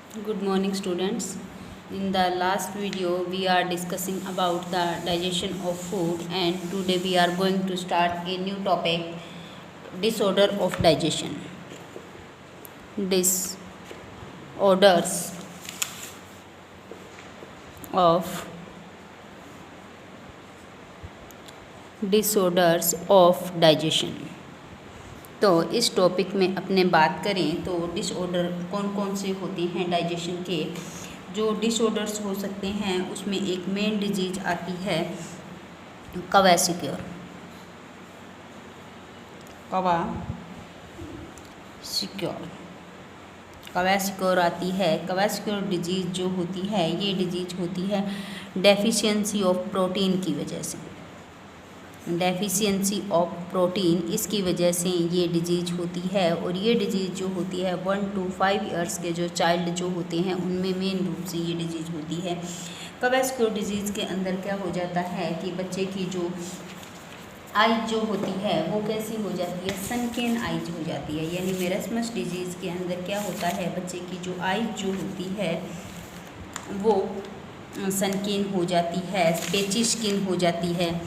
Good morning, students. In the last video, we are discussing about the digestion of food, and today we are going to start a new topic: disorder of digestion. Disorders of digestion. तो इस topic में अपने बात करें तो disorder कौन कौन से होते हैं डाइजेशन के। जो डिसऑर्डर्स हो सकते हैं उसमें एक मेन डिजीज आती है क्वासिक्योर आती है। क्वासिक्योर डिजीज जो होती है ये डिजीज होती है डेफिशिएंसी ऑफ प्रोटीन की वजह से। डेफिशिएंसी ऑफ प्रोटीन इसकी वजह से ये डिजीज होती है, और ये डिजीज जो होती है 1 to 5 ईयर्स के जो चाइल्ड जो होते हैं उनमें मेन रूप से ये डिजीज होती है। क्वासिक्योर डिजीज़ के अंदर क्या हो जाता है कि बच्चे की जो आइज जो होती है वो कैसी हो जाती है, सनकेन आइज हो जाती है। यानी मेरस्मस डिजीज़ के अंदर क्या होता है, बच्चे की जो आइज जो होती है वो सनकेन हो जाती है, पेची स्किन हो जाती है,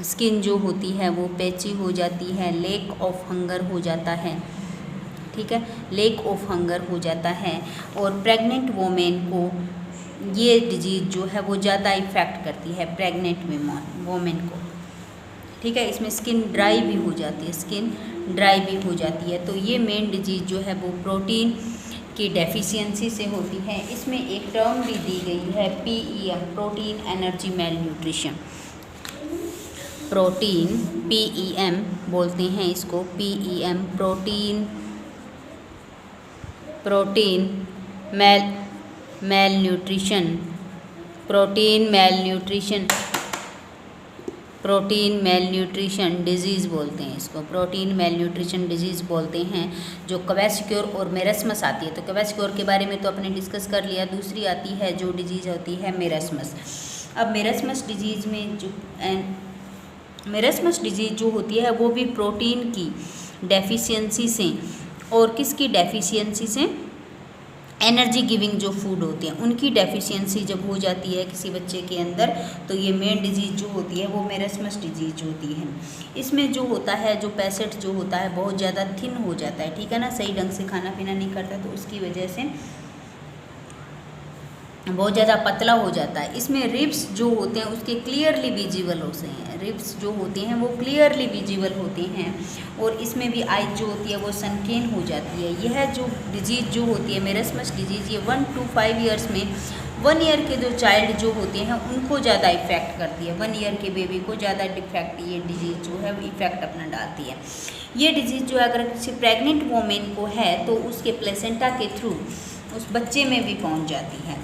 स्किन जो होती है वो पैची हो जाती है, लेक ऑफ हंगर हो जाता है। ठीक है, लेक ऑफ हंगर हो जाता है। और प्रेग्नेंट वोमेन को ये डिजीज़ जो है वो ज़्यादा इफ़ेक्ट करती है, प्रेग्नेंट वोमेन को। ठीक है, इसमें स्किन ड्राई भी हो जाती है, तो ये मेन डिजीज़ जो है वो प्रोटीन की डेफिशिएंसी से होती है। इसमें एक टर्म भी दी गई है PEM, protein energy mail nutrition. Protein PEM बोलते हैं इसको, PEM protein mail nutrition disease बोलते हैं इसको, प्रोटीन मेल न्यूट्रिशन डिजीज़ बोलते हैं, जो क्वासिक्योर और मेरस्मस आती है। तो क्वासिक्योर के बारे में तो आपने डिस्कस कर लिया। दूसरी आती है जो डिजीज़ होती है मेरस्मस। अब मेरस्मस डिजीज़ जो होती है वो भी प्रोटीन की डेफिशिएंसी से, और किसकी डेफिशिएंसी से, एनर्जी गिविंग जो फूड होते हैं उनकी डेफिशिएंसी जब हो जाती है किसी बच्चे के अंदर, तो ये मेन डिजीज़ जो होती है वो मेरस्मस डिजीज़ होती है। इसमें जो होता है, जो पेशेंट जो होता है बहुत ज़्यादा थिन हो जाता है। ठीक है ना, सही ढंग से खाना पीना नहीं करता, तो उसकी वजह से बहुत ज़्यादा पतला हो जाता है। इसमें रिब्स जो होते हैं उसके क्लियरली विजिबल होते हैं, रिब्स जो होते हैं वो क्लियरली विजिबल होते हैं, और इसमें भी आइज जो होती है वो सनकेन हो जाती है। यह जो डिजीज़ जो होती है मेरस्मस डिजीज़, ये 1 to 5 ईयर्स में 1 ईयर के जो चाइल्ड जो होते हैं उनको ज़्यादा इफ़ेक्ट करती है। 1 ईयर के बेबी को ज़्यादा डिफेक्ट ये डिजीज़ जो है इफ़ेक्ट अपना डालती है। ये डिजीज़ जो है अगर किसी प्रेग्नेंट वोमेन को है तो उसके प्लेसेंटा के थ्रू उस बच्चे में भी पहुँच जाती है।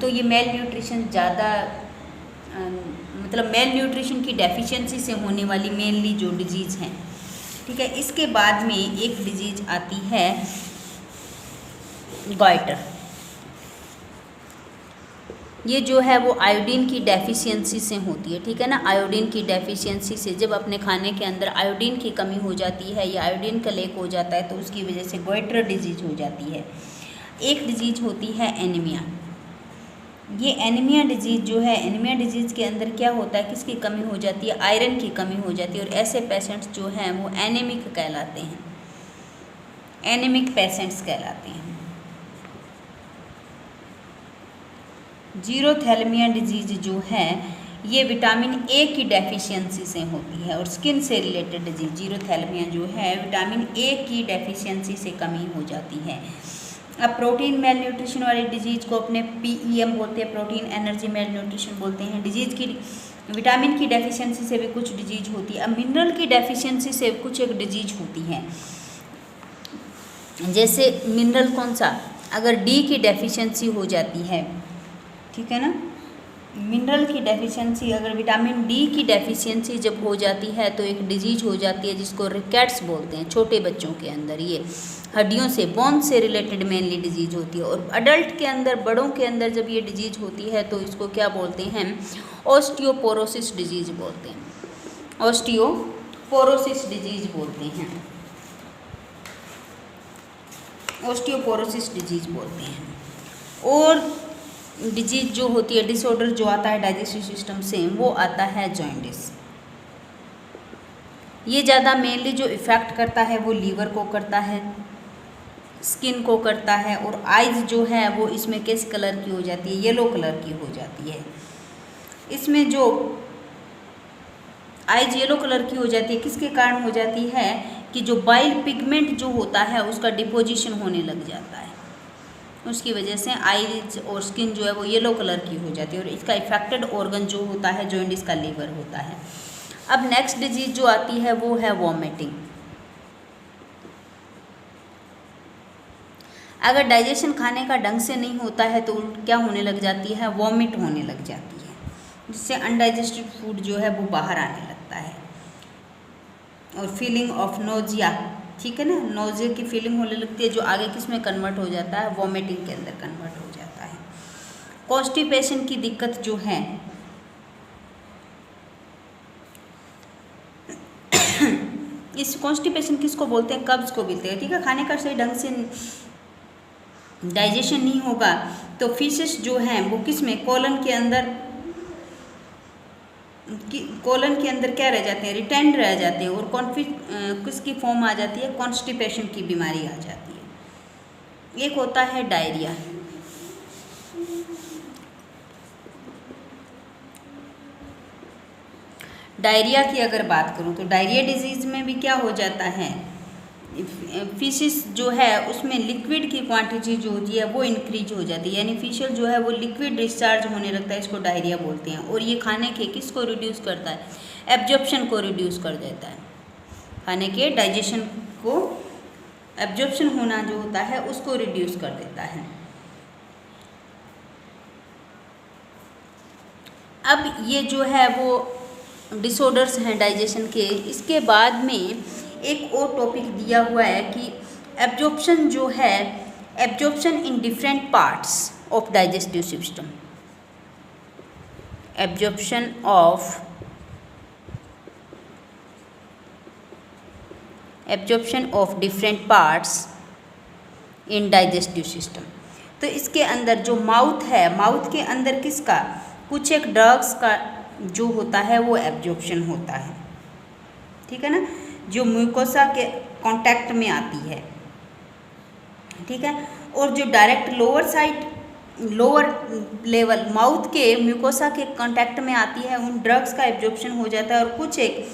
तो ये मेल न्यूट्रिशन ज़्यादा मतलब मेल न्यूट्रिशन की डेफिशिएंसी से होने वाली मेनली जो डिजीज़ हैं। ठीक है, इसके बाद में एक डिजीज़ आती है गॉइटर। ये जो है वो आयोडीन की डेफिशिएंसी से होती है। ठीक है ना, आयोडीन की डेफिशिएंसी से जब अपने खाने के अंदर आयोडीन की कमी हो जाती है या आयोडीन का लेक हो जाता है तो उसकी वजह से गॉइटर डिजीज़ हो जाती है। एक डिजीज़ होती है एनीमिया। ये एनीमिया डिजीज़ जो है, एनीमिया डिजीज़ के अंदर क्या होता है, किसकी कमी हो जाती है, आयरन की कमी हो जाती है, और ऐसे पेशेंट्स जो हैं वो एनीमिक कहलाते हैं, एनीमिक पेशेंट्स कहलाते हैं। जीरोथैलेमिया डिजीज़ जो है ये विटामिन ए की डेफिशिएंसी से होती है, और स्किन से रिलेटेड डिजीज़ जीरोथैलेमिया जो है विटामिन ए की डेफिशिएंसी से कमी हो जाती है। अब प्रोटीन मेल न्यूट्रिशन वाली डिजीज़ को अपने PEM बोलते हैं, प्रोटीन एनर्जी मेल न्यूट्रिशन बोलते हैं। डिजीज़ की विटामिन की डेफिशिएंसी से भी कुछ डिजीज होती है। अब मिनरल की डेफिशिएंसी से कुछ एक डिजीज होती है। जैसे मिनरल कौन सा, अगर D की डेफिशिएंसी हो जाती है, ठीक है ना, मिनरल की डेफिशिएंसी, अगर विटामिन D की डेफिशिएंसी जब हो जाती है तो एक डिजीज हो जाती है जिसको रिकेट्स बोलते हैं। छोटे बच्चों के अंदर ये हड्डियों से, बोन से रिलेटेड मेनली डिजीज होती है, और अडल्ट के अंदर, बड़ों के अंदर जब ये डिजीज होती है तो इसको क्या बोलते हैं, ऑस्टियोपोरोसिस डिजीज बोलते हैं, ऑस्टियोपोरोसिस डिजीज बोलते हैं, ऑस्टियोपोरोसिस डिजीज बोलते हैं। और डिजीज जो होती है, डिसऑर्डर जो आता है डाइजेस्टिव सिस्टम से, वो आता है जॉन्डिस। ये ज़्यादा मेनली जो इफ़ेक्ट करता है वो लीवर को करता है, स्किन को करता है, और आइज़ जो है वो इसमें किस कलर की हो जाती है, येलो कलर की हो जाती है। इसमें जो आइज येलो कलर की हो जाती है किसके कारण हो जाती है कि जो बाइल पिगमेंट जो होता है उसका डिपोजिशन होने लग जाता है, उसकी वजह से आइज और स्किन जो है वो येलो कलर की हो जाती है, और इसका इफेक्टेड ऑर्गन जो होता है जॉन्डिस का लीवर होता है। अब नेक्स्ट डिजीज जो आती है वो है वॉमिटिंग। अगर डाइजेशन खाने का ढंग से नहीं होता है तो क्या होने लग जाती है, वॉमिट होने लग जाती है, जिससे अनडाइजेस्टेड फूड जो है वो बाहर आने लगता है। और फीलिंग ऑफ नोजिया, ठीक है ना, नोजिया की फीलिंग होने लगती है, जो आगे किस में कन्वर्ट हो जाता है, वॉमिटिंग के अंदर कन्वर्ट हो जाता है। कॉन्स्टिपेशन की दिक्कत जो है इस कॉन्स्टिपेशन किसको बोलते हैं, कब्ज को बोलते हैं, ठीक है। खाने का सही ढंग से डाइजेशन नहीं होगा तो फीसेस जो हैं वो किस में, कोलन के अंदर क्या रह जाते हैं, रिटेंड रह जाते हैं, और किसकी फॉर्म आ जाती है, कॉन्स्टिपेशन की बीमारी आ जाती है। एक होता है डायरिया। डायरिया की अगर बात करूं तो डायरिया डिजीज में भी क्या हो जाता है, फीसिस जो है उसमें लिक्विड की क्वांटिटी जो होती है वो इंक्रीज हो जाती है, यानी फीशियल जो है वो लिक्विड डिस्चार्ज होने लगता है, इसको डायरिया बोलते हैं। और ये खाने के किसको रिड्यूस करता है, एब्जॉर्प्शन को रिड्यूस कर देता है, खाने के डाइजेशन को, एब्जॉर्प्शन होना जो होता है उसको रिड्यूस कर देता है। अब ये जो है वो डिसऑर्डर्स हैं डाइजेशन के। इसके बाद में एक और टॉपिक दिया हुआ है कि एब्जॉर्प्शन जो है, absorption in different parts of digestive system, absorption of different parts in digestive system. तो इसके अंदर जो माउथ है, माउथ के अंदर किसका, कुछ एक ड्रग्स का जो होता है वो एब्जॉर्प्शन होता है, ठीक है ना, जो म्यूकोसा के कांटेक्ट में आती है, ठीक है। और जो डायरेक्ट लोअर लेवल माउथ के म्यूकोसा के कांटेक्ट में आती है, उन ड्रग्स का एब्जॉर्प्शन हो जाता है। और कुछ एक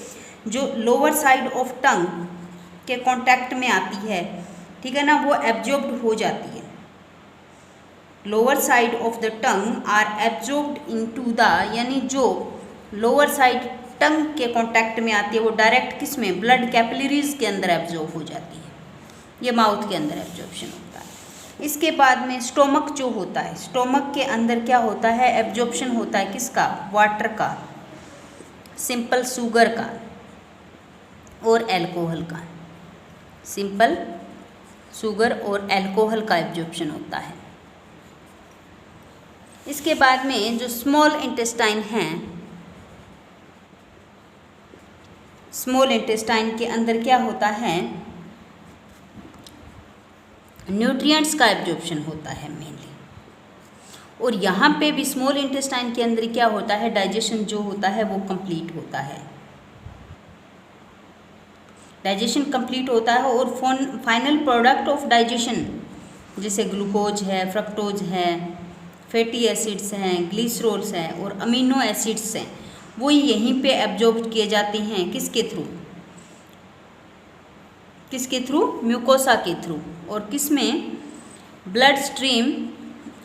जो लोअर साइड ऑफ टंग के कांटेक्ट में आती है, ठीक है ना, वो एब्जॉर्ब्ड हो जाती है। Lower side of the tongue are absorbed into the, यानी जो लोअर साइड टंग के कांटेक्ट में आती है वो डायरेक्ट किस में, ब्लड कैपिलरीज के अंदर एब्जॉर्ब हो जाती है, ये माउथ के अंदर एब्जॉर्प्शन होता है। इसके बाद में स्टोमक जो होता है, स्टोमक के अंदर क्या होता है, एब्जॉर्प्शन होता है किसका, वाटर का, सिंपल शुगर का और एल्कोहल का, सिंपल शुगर और एल्कोहल का एब्जॉर्प्शन होता है। इसके बाद में जो स्मॉल इंटेस्टाइन हैं, स्मॉल इंटेस्टाइन के अंदर क्या होता है, न्यूट्रिएंट्स का एब्जॉर्प्शन होता है मेनली। और यहाँ पे भी स्मॉल इंटेस्टाइन के अंदर क्या होता है, डाइजेशन जो होता है वो कंप्लीट होता है, डाइजेशन कंप्लीट होता है। और फाइनल प्रोडक्ट ऑफ डाइजेशन जैसे ग्लूकोज है, फ्रक्टोज है, फैटी एसिड्स हैं, ग्लिसरॉल्स हैं और अमीनो एसिड्स हैं, वो यहीं पे एब्जॉर्ब किए जाते हैं, किसके थ्रू, म्यूकोसा के थ्रू, और किस में, ब्लड स्ट्रीम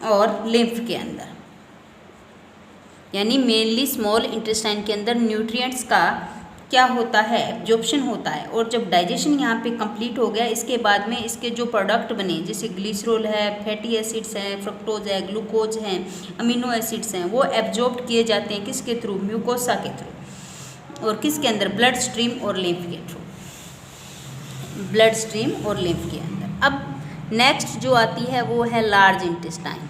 और लिम्फ के अंदर। यानी मेनली स्मॉल इंटेस्टाइन के अंदर न्यूट्रिएंट्स का क्या होता है, एब्जॉर्प्शन होता है। और जब डाइजेशन यहाँ पे कंप्लीट हो गया, इसके बाद में इसके जो प्रोडक्ट बने जैसे ग्लिसरॉल है, फैटी एसिड्स हैं, फ्रक्टोज है, ग्लूकोज हैं, अमीनो एसिड्स हैं, वो एब्जॉर्ब किए जाते हैं किसके थ्रू, म्यूकोसा के थ्रू, और किसके अंदर, ब्लड स्ट्रीम और लिम्फ के थ्रू, ब्लड स्ट्रीम और लिम्फ के अंदर। अब नेक्स्ट जो आती है वो है लार्ज इंटेस्टाइन।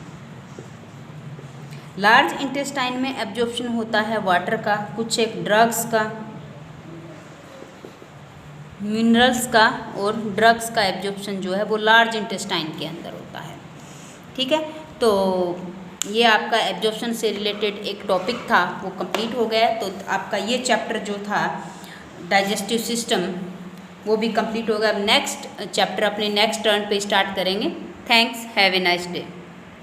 लार्ज इंटेस्टाइन में एब्जॉर्प्शन होता है वाटर का, कुछ एक ड्रग्स का, मिनरल्स का, और ड्रग्स का एब्जॉर्प्शन जो है वो लार्ज इंटेस्टाइन के अंदर होता है, ठीक है, तो ये आपका एब्जॉर्प्शन से रिलेटेड एक टॉपिक था, वो कंप्लीट हो गया। तो आपका ये चैप्टर जो था डाइजेस्टिव सिस्टम वो भी कंप्लीट होगा। अब नेक्स्ट चैप्टर अपने नेक्स्ट टर्न पे स्टार्ट करेंगे। Thanks, have a nice day.